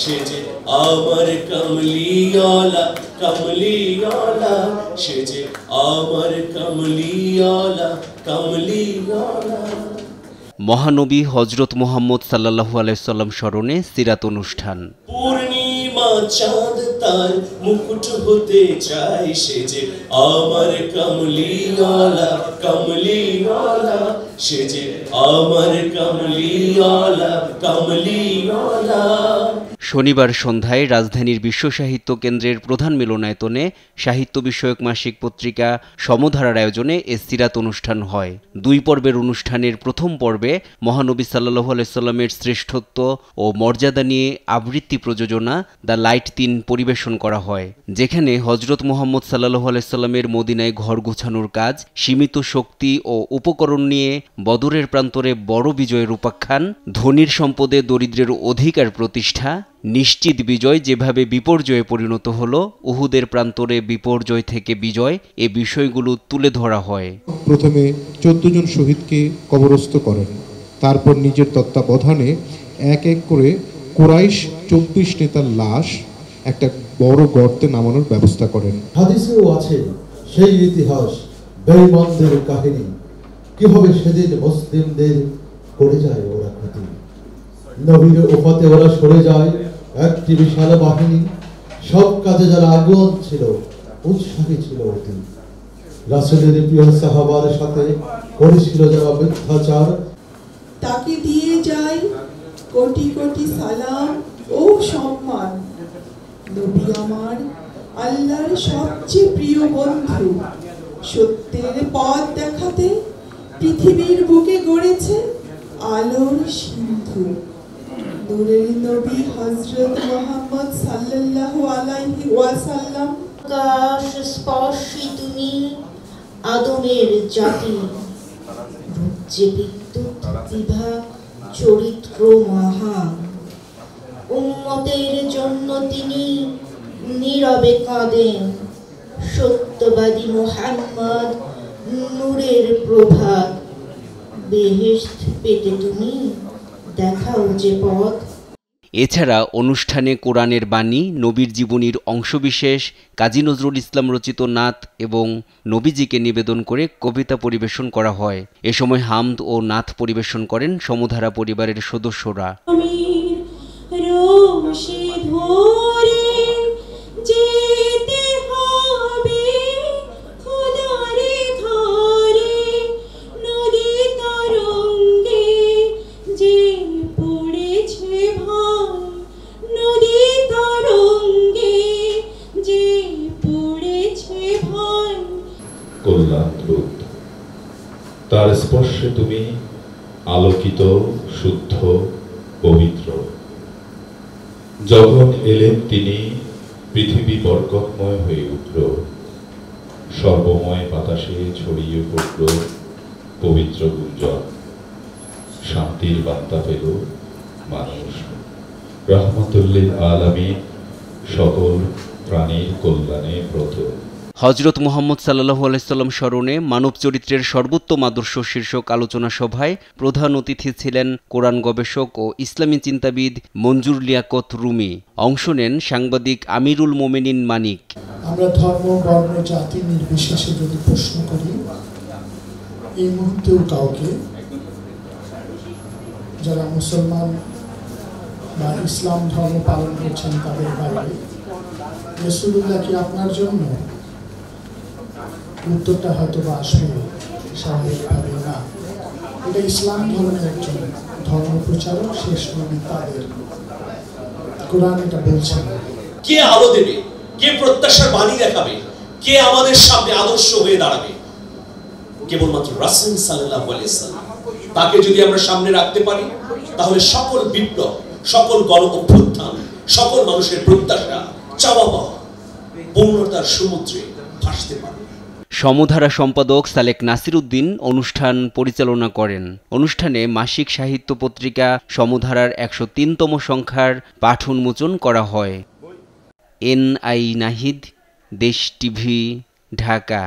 সেজে আমার কমলিওয়ালা কমলিওয়ালা সেজে আমার কমলিওয়ালা কমলিওয়ালা। মহানবী হযরত মুহাম্মদ সাল্লাল্লাহু আলাইহি সাল্লাম স্মরণে সিরাত অনুষ্ঠান। পূর্ণিমা চাঁদ তার মুকুট হতে চাই সেজে আমার কমলিওয়ালা কমলিওয়ালা সেজে আমার কমলিওয়ালা কমলিওয়ালা। শনিবার সন্ধ্যায় রাজধানীর বিশ্ব সাহিত্য কেন্দ্রের প্রধান মিলনায়তনে সাহিত্য বিষয়ক মাসিক পত্রিকা সমধারার আয়োজনে এ সিরাত অনুষ্ঠান হয়। 2 পর্বের অনুষ্ঠানের প্রথম পর্বে মহানবী সাল্লাল্লাহু আলাইহি সাল্লামের শ্রেষ্ঠত্ব ও মর্যাদা নিয়ে আবৃত্তি প্রযোজনা দ্য লাইট 3 পরিবেশন করা হয়, যেখানে হযরত মুহাম্মদ সাল্লাল্লাহু আলাইহি সাল্লামের মদিনায় ঘর গোছানোর কাজ, সীমিত শক্তি ও উপকরণ নিয়ে বদরের প্রান্তরে বড় বিজয়ের উপাখ্যান, ধনীর সম্পদে দরিদ্রের অধিকার প্রতিষ্ঠা, নিশ্চিত বিজয় যেভাবে বিপর্যয়ে পরিণত হলো, উহুদের প্রান্তরে বিপর্যয় থেকে বিজয়, এ বিষয়গুলো তুলে ধরা হয়। প্রথমে 14 জন শহীদকে কবরস্থ করেন, তারপর নিজের তত্ত্বাবধানে এক এক করে কুরাইশ 24 নেতার লাশ একটা বড় গর্তে নামানোর ব্যবস্থা করেন। হাদিসেও আছে সেই ইতিহাস, বেঈমানদের কাহিনী, কিভাবে সেদিন মুসলিমদের করে যায় ওরা ক্ষতি। নবীর উফাতে ওরা সরে যায় একটি বিশাল বাহিনী, সব কাজে যারা আগুন ছিল, উৎসাহী ছিল অতি। রাসূলের প্রিয় সাহাবার সাথে করেছিল যারা মিথ্যাচার, তাকে দিয়ে যায় কোটি কোটি সালাম ও সম্মান। নবী আমার আল্লাহর সবচেয়ে প্রিয় বন্ধু, সত্যের পথ দেখাতে পৃথিবীর বুকে গড়েছে আলোর সিন্ধু। নূরের নবী হযরত মুহাম্মদ সাল্লাল্লাহু আলাইহি ওয়াসাল্লাম। আকাশ স্পর্শী তুমি আদমের জাতি, যে বিদ্যুৎ বিভা চরিত্র মহান। উম্মতের জন্য তিনি নীরবে কাঁদেন, সত্যবাদী মুহাম্মদ নূরের প্রভাত। বেহেশত পেতে তুমি দেখাও যে পথ। এছাড়া অনুষ্ঠানে কোরআনের বাণী, নবীর জীবনীর অংশবিশেষ, কাজী নজরুল ইসলাম রচিত নাত এবং নবীজিকে নিবেদন করে কবিতা পরিবেশন করা হয়। এ সময় হামদ ও নাত পরিবেশন করেন সমধারা পরিবারের সদস্যরা। তার স্পর্শে তুমি আলোকিত, শুদ্ধ, পবিত্র। যখন এলেন তিনি পৃথিবী বরকতময় হয়ে উঠল, সর্বময় বাতাসে ছড়িয়ে পড়ল পবিত্র গুঞ্জন। শান্তির বার্তা পেল মানুষ, রহমতুল্লিল আলামিন, সকল প্রাণীর কল্যাণে ব্রত। হযরত মুহাম্মদ সাল্লাল্লাহু আলাইহি সাল্লাম স্মরণে মানব চরিত্রের সর্বোত্তম আদর্শ শীর্ষক আলোচনা সভায় প্রধান অতিথি ছিলেন কোরআন গবেষক ও ইসলামী চিন্তাবিদ মঞ্জুর লিয়াকত রুমি। অংশ নেন সাংবাদিক আমিরুল মোমেনিন মানিক। আমরা ধর্ম, বর্ণ, জাতি নির্বিশেষে যদি প্রশ্ন করি, এই মুহূর্তেও কাউকে যারা মুসলমান বা ইসলাম ধর্ম পালন করছেন তাদের বাইরে রাসূলুল্লাহ কি আপনার জন্য, উত্তরটা হয়তো বা আসবে স্বাভাবিকভাবে না। এটা ইসলাম ধর্মের একজন ধর্ম প্রচারক, শেষ নবী তাদের কোরআন এটা বলছেন। কে আলো দেবে, কে প্রত্যাশার বাণী দেখাবে, কে আমাদের সামনে আদর্শ হয়ে দাঁড়াবে? কেবলমাত্র রাসূল সাল্লাল্লাহু আলাইহি ওয়াসাল্লাম। তাকে যদি আমরা সামনে রাখতে পারি, তাহলে সকল বিপ্লব, সকল গণ অভ্যুত্থান, সকল মানুষের প্রত্যাশা, চাওয়া পাওয়া পূর্ণতার সমুদ্রে ভাসতে পারে। সমধারা সম্পাদক সালেক নাসির উদ্দিন অনুষ্ঠান পরিচালনা করেন। অনুষ্ঠানে মাসিক সাহিত্য পত্রিকা সমধারার 103তম সংখ্যার পাঠ উন্মোচন করা হয়। NI নাহিদ, দেশ টিভি, ঢাকা।